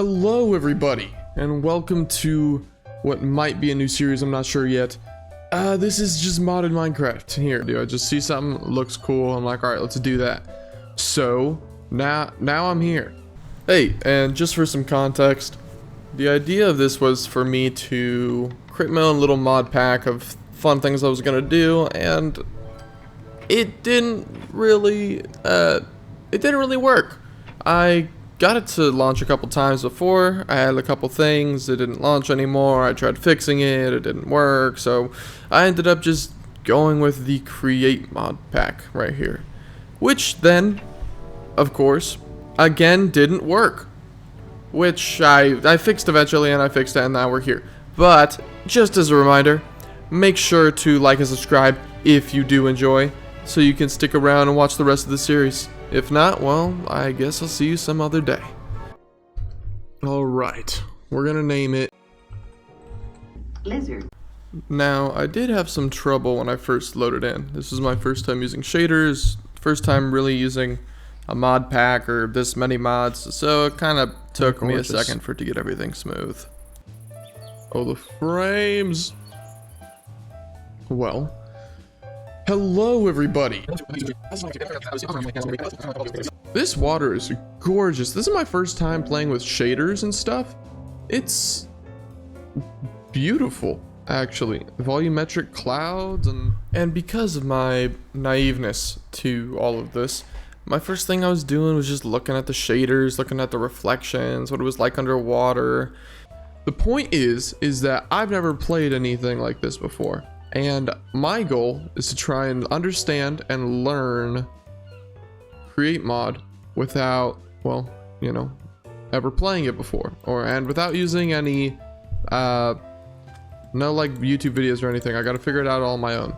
Hello everybody, and welcome to what might be a new series, I'm not sure yet. This is just modded Minecraft. Here, I just see something, looks cool, I'm like, alright, let's do that. So, now I'm here. Hey, and just for some context, the idea of this was for me to create my own little mod pack of fun things I was gonna do, and it didn't really work. I got it to launch a couple times before. I had a couple things, it didn't launch anymore. I tried fixing it, it didn't work, so I ended up just going with the create mod pack right here, which then, of course, again didn't work, which I fixed eventually, and I fixed it, and now we're here. But just as a reminder, make sure to like and subscribe if you do enjoy, so you can stick around and watch the rest of the series. If not, well, I guess I'll see you some other day. Alright, we're gonna name it Lizard. Now, I did have some trouble when I first loaded in. This is my first time using shaders, first time really using a mod pack or this many mods, so it kind of took me a second for it to get everything smooth. Oh, the frames! Well, hello everybody! This water is gorgeous. This is my first time playing with shaders and stuff. It's beautiful, actually. Volumetric clouds and because of my naiveness to all of this, my first thing I was doing was just looking at the shaders, looking at the reflections, what it was like underwater. The point is that I've never played anything like this before. And my goal is to try and understand and learn create mod without, well, you know, ever playing it before, and without using any no like YouTube videos or anything. I gotta figure it out all on my own,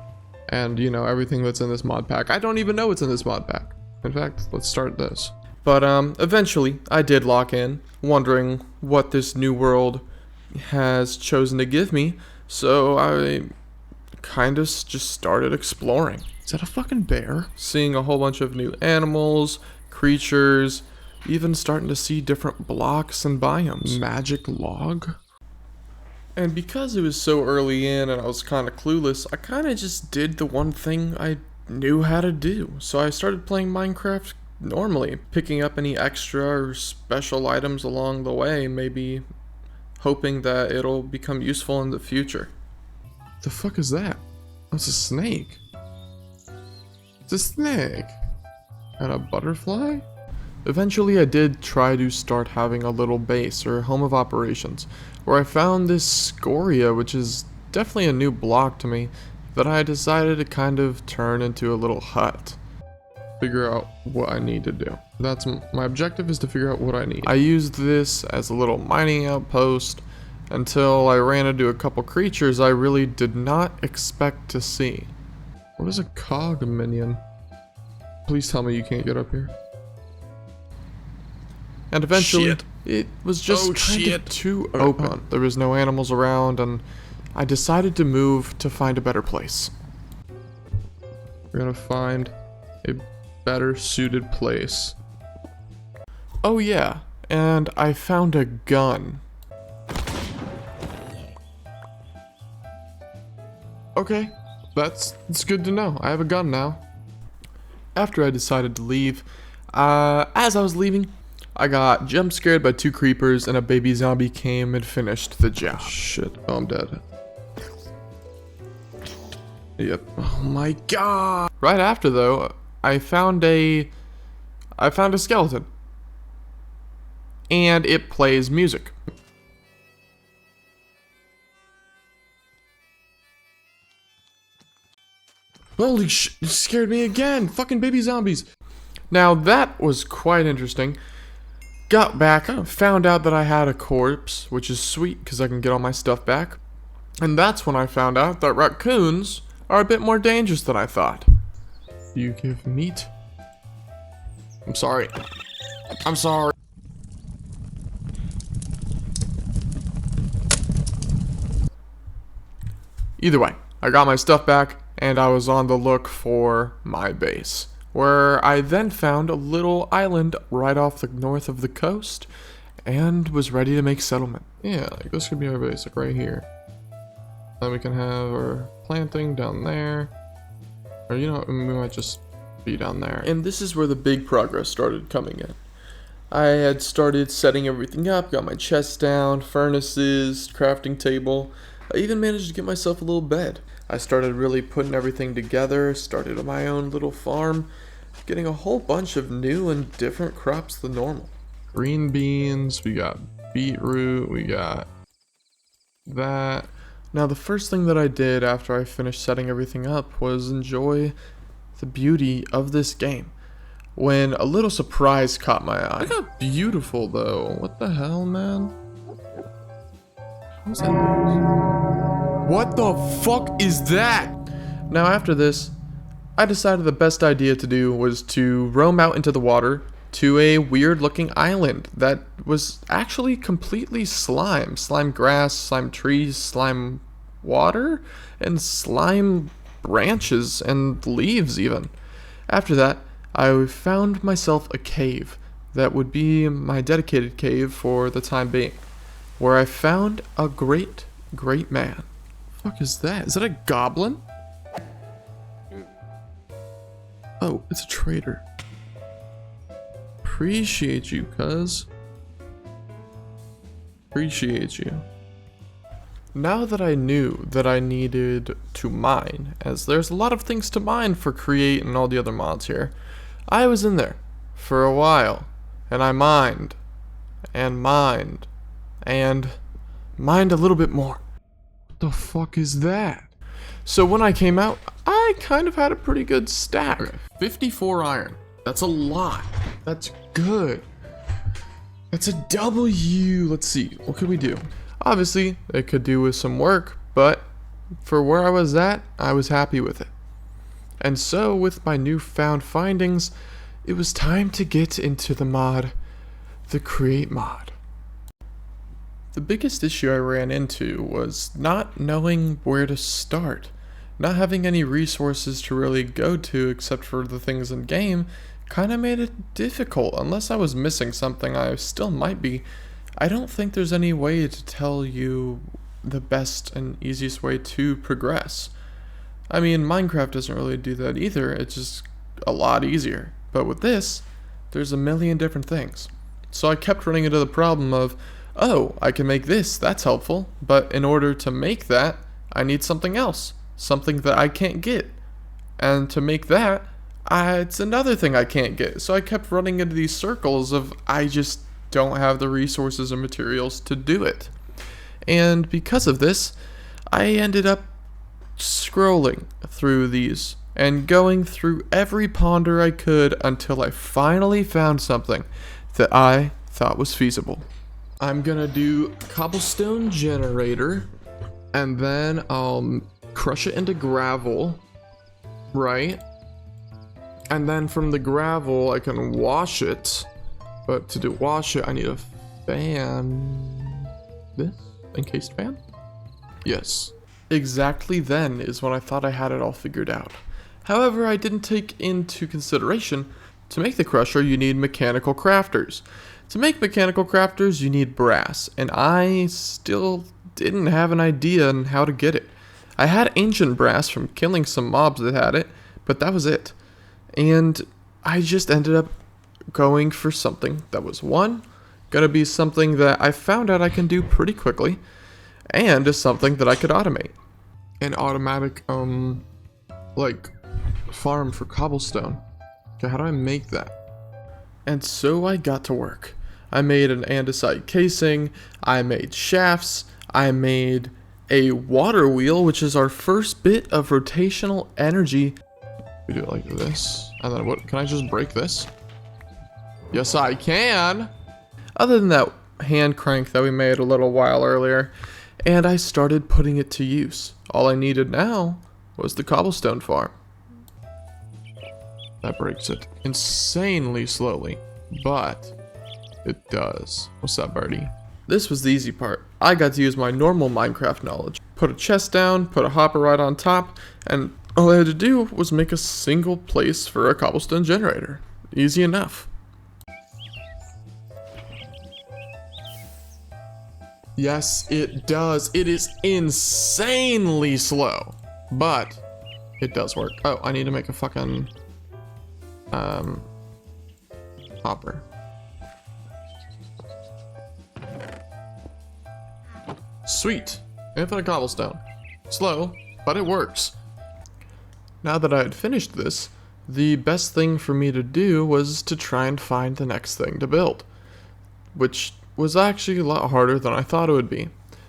and you know, everything that's in this mod pack, I don't even know what's in this mod pack. In fact, let's start this. But eventually I did lock in, wondering what this new world has chosen to give me, so I kind of just started exploring. Is that a fucking bear? Seeing a whole bunch of new animals, creatures, even starting to see different blocks and biomes. Magic log? And because it was so early in and I was kind of clueless, I kind of just did the one thing I knew how to do. So I started playing Minecraft normally, picking up any extra or special items along the way, maybe hoping that it'll become useful in the future. The fuck is that? That's a snake. It's a snake. And a butterfly? Eventually I did try to start having a little base or home of operations, where I found this scoria, which is definitely a new block to me, that I decided to kind of turn into a little hut. Figure out what I need to do. That's my objective, is to figure out what I need. I used this as a little mining outpost until I ran into a couple creatures I really did not expect to see. What is a cog minion? Please tell me you can't get up here. And eventually, it was just kind of too open. There was no animals around, and I decided to move to find a better place. We're gonna find a better suited place. Oh yeah, and I found a gun. Okay, that's good to know. I have a gun now. After I decided to leave, as I was leaving, I got jump scared by 2 creepers and a baby zombie came and finished the job. Shit, oh, I'm dead. Yep. Oh my god. Right after though, I found a skeleton. And it plays music. Holy shit, you scared me again! Fucking baby zombies! Now that was quite interesting. Got back, found out that I had a corpse, which is sweet because I can get all my stuff back. And that's when I found out that raccoons are a bit more dangerous than I thought. You give meat? I'm sorry. I'm sorry. Either way, I got my stuff back, and I was on the look for my base. where I then found a little island right off the north of the coast, and was ready to make settlement. Yeah, like this could be our base, like right here. Then we can have our planting down there. Or you know, we might just be down there. And this is where the big progress started coming in. I had started setting everything up, got my chest down, furnaces, crafting table. I even managed to get myself a little bed. I started really putting everything together, started my own little farm, getting a whole bunch of new and different crops than normal. Green beans, we got beetroot, we got that. Now the first thing that I did after I finished setting everything up was enjoy the beauty of this game, when a little surprise caught my eye. Look how beautiful though. What the hell, man? What's that noise? What the fuck is that? Now after this, I decided the best idea to do was to roam out into the water to a weird looking island that was actually completely slime. Slime grass, slime trees, slime water, and slime branches and leaves even. After that, I found myself a cave that would be my dedicated cave for the time being, where I found a great man. What the fuck is that? Is that a goblin? Oh, it's a trader. Appreciate you, cuz. Appreciate you. Now that I knew that I needed to mine, as there's a lot of things to mine for Create and all the other mods here, I was in there for a while, and I mined, and mined, and mined a little bit more. What the fuck is that? So when I came out, I kind of had a pretty good stack. Okay, 54 iron. That's a lot. That's good. That's a W. Let's see, what could we do? Obviously, it could do with some work, but for where I was at, I was happy with it. And so, with my newfound findings, it was time to get into the mod, the Create mod. The biggest issue I ran into was not knowing where to start. Not having any resources to really go to except for the things in game kind of made it difficult. Unless I was missing something, I still might be. I don't think there's any way to tell you the best and easiest way to progress. I mean, Minecraft doesn't really do that either, it's just a lot easier. But with this, there's a million different things. So I kept running into the problem of, oh, I can make this, that's helpful, but in order to make that, I need something else, something that I can't get. And to make that, it's another thing I can't get. So I kept running into these circles of, I just don't have the resources and materials to do it. And because of this, I ended up scrolling through these and going through every ponder I could until I finally found something that I thought was feasible. I'm gonna do cobblestone generator, and then I'll crush it into gravel, right? And then from the gravel I can wash it. But to wash it, I need a fan. This? Encased fan? Yes. Exactly then is when I thought I had it all figured out. However, I didn't take into consideration, to make the crusher, you need mechanical crafters. To make mechanical crafters, you need brass. And I still didn't have an idea on how to get it. I had ancient brass from killing some mobs that had it, but that was it. And I just ended up going for something that was gonna be something that I found out I can do pretty quickly, and is something that I could automate. An automatic, like, farm for cobblestone. Okay, how do I make that? And so I got to work. I made an andesite casing, I made shafts, I made a water wheel, which is our first bit of rotational energy. We do it like this, and then what, can I just break this? Yes, I can. Other than that hand crank that we made a little while earlier, and I started putting it to use. All I needed now was the cobblestone farm. That breaks it insanely slowly, but it does. What's up, birdie? This was the easy part. I got to use my normal Minecraft knowledge. Put a chest down, put a hopper right on top, and all I had to do was make a single place for a cobblestone generator. Easy enough. Yes, it does. It is insanely slow, but it does work. Oh, I need to make a fucking hopper. Sweet. Infinite cobblestone. Slow, but it works. Now that I had finished this, the best thing for me to do was to try and find the next thing to build, which was actually a lot harder than I thought it would be.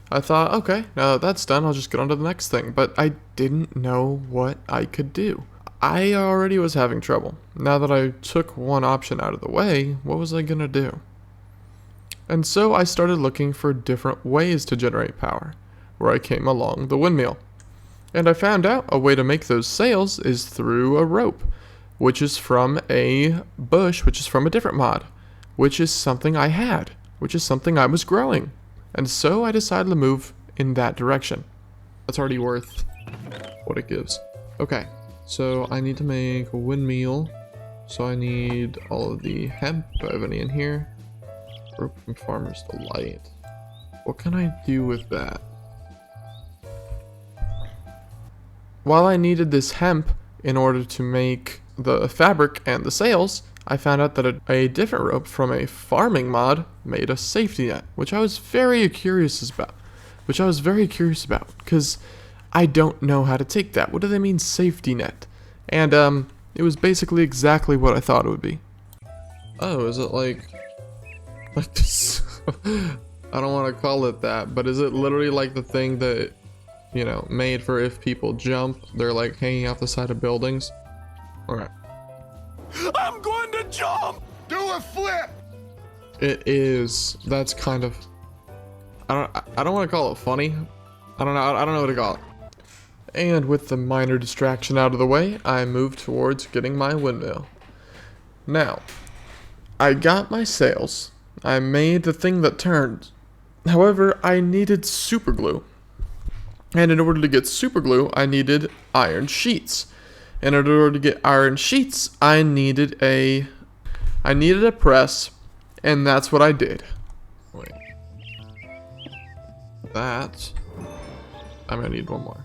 I thought, okay, now that that's done, I'll just get on to the next thing, but I didn't know what I could do. I already was having trouble. Now that I took one option out of the way, what was I gonna do? And so I started looking for different ways to generate power, where I came along the windmill. And I found out a way to make those sails is through a rope, which is from a bush, which is from a different mod, which is something I had, which is something I was growing. And so I decided to move in that direction. That's already worth what it gives. Okay, so I need to make a windmill. So I need all of the hemp. Do I have any in here? Rope from Farmer's Delight. What can I do with that? While I needed this hemp in order to make the fabric and the sails, I found out that a different rope from a farming mod made a safety net, which I was very curious about. Because I don't know how to take that. What do they mean, safety net? And it was basically exactly what I thought it would be. Oh, is it like this? I don't want to call it that, but is it literally like the thing that, you know, made for if people jump, they're like hanging off the side of buildings? Alright. I'm going to jump! Do a flip! It is. That's kind of... I don't want to call it funny. I don't know what to call it. And with the minor distraction out of the way, I moved towards getting my windmill. Now, I got my sails. I made the thing that turned. However, I needed super glue. And in order to get super glue, I needed iron sheets. And in order to get iron sheets, I needed a press, and that's what I did. Wait. That. I'm gonna need one more.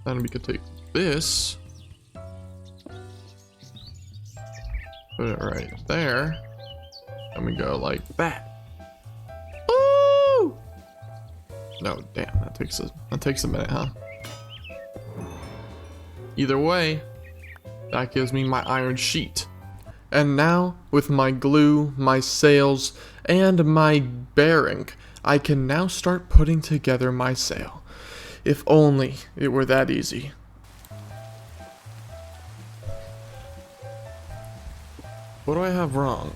Then we could take this. Put it right there. And we go like that. Ooh! No, damn, that takes a minute, huh? Either way, that gives me my iron sheet. And now, with my glue, my sails, and my bearing, I can now start putting together my sail. If only it were that easy. What do I have wrong?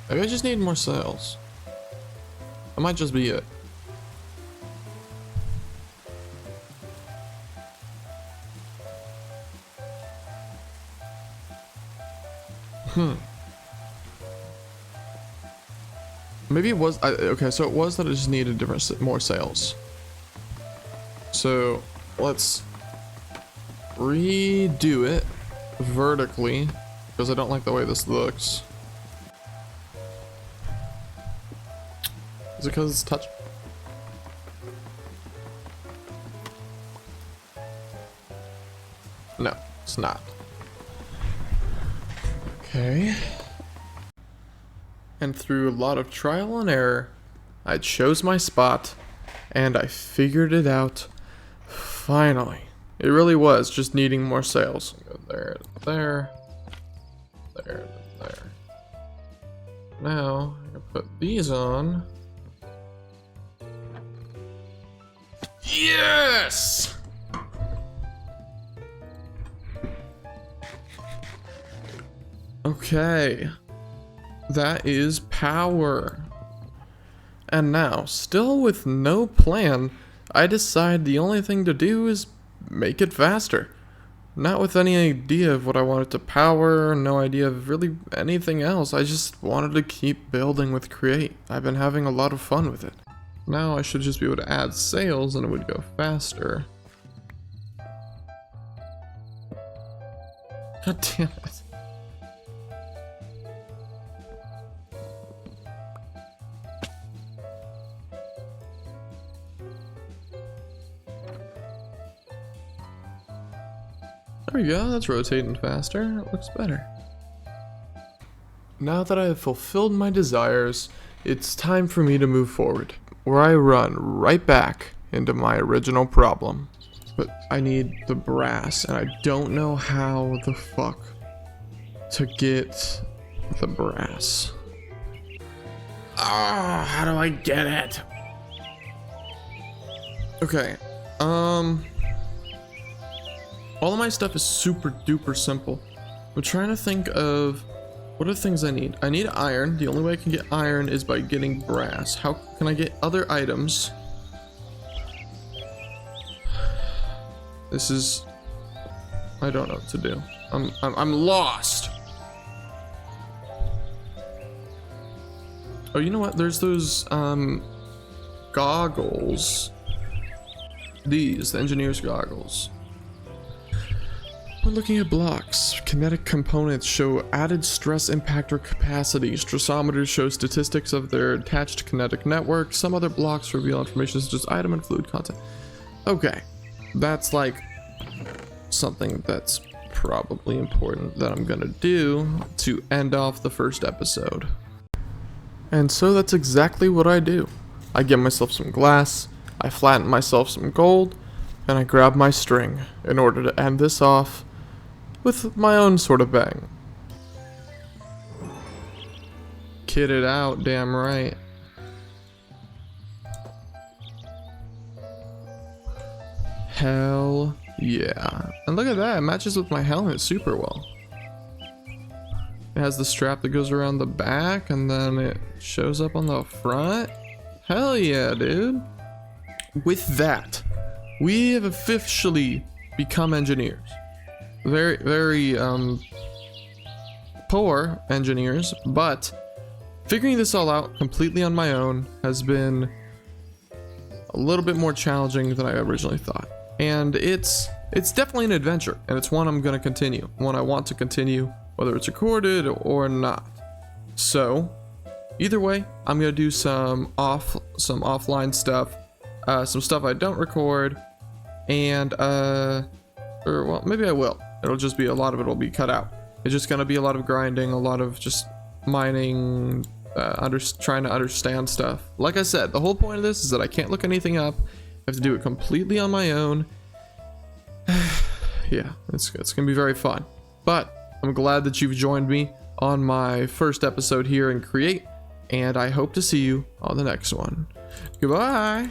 Maybe I just need more sails. That might just be it. Maybe it was, okay, so it was that I just needed more sails. So, let's redo it vertically, because I don't like the way this looks. Is it because it's touch? No, it's not. Okay. And through a lot of trial and error, I chose my spot, and I figured it out. Finally. It really was just needing more sails. Go there, there, there, there. Now, I'm gonna put these on. Yes! Okay. That is power. And now, still with no plan, I decide the only thing to do is make it faster. Not with any idea of what I wanted to power, no idea of really anything else. I just wanted to keep building with Create. I've been having a lot of fun with it. Now I should just be able to add sails and it would go faster. God damn it. There we go, that's rotating faster. It looks better. Now that I have fulfilled my desires, it's time for me to move forward, where I run right back into my original problem. But I need the brass, and I don't know how the fuck to get the brass. Ah, how do I get it? Okay, all of my stuff is super duper simple. I'm trying to think of what are the things I need. I need iron. The only way I can get iron is by getting brass. How can I get other items? This is, I don't know what to do. I'm lost. Oh, you know what? There's those goggles. These, the engineer's goggles. We're looking at blocks. Kinetic components show added stress impactor capacity. Stressometers show statistics of their attached kinetic network. Some other blocks reveal information such as item and fluid content. Okay, that's like something that's probably important that I'm gonna do to end off the first episode. And so that's exactly what I do. I get myself some glass, I flatten myself some gold, and I grab my string in order to end this off with my own sort of bang. Kid it out, damn right. Hell yeah. And look at that, it matches with my helmet super well. It has the strap that goes around the back and then it shows up on the front. Hell yeah, dude. With that, we have officially become engineers. Very poor engineers, but figuring this all out completely on my own has been a little bit more challenging than I originally thought. And it's definitely an adventure, and it's one I'm gonna continue, one I want to continue, whether it's recorded or not. So either way, I'm gonna do some offline stuff, some stuff I don't record, and or well, maybe I will. It'll just be a lot of it will be cut out. It's just gonna be a lot of grinding, a lot of just mining, trying to understand stuff. Like I said, the whole point of this is that I can't look anything up. I have to do it completely on my own. Yeah, it's gonna be very fun. But I'm glad that you've joined me on my first episode here in Create, and I hope to see you on the next one. Goodbye.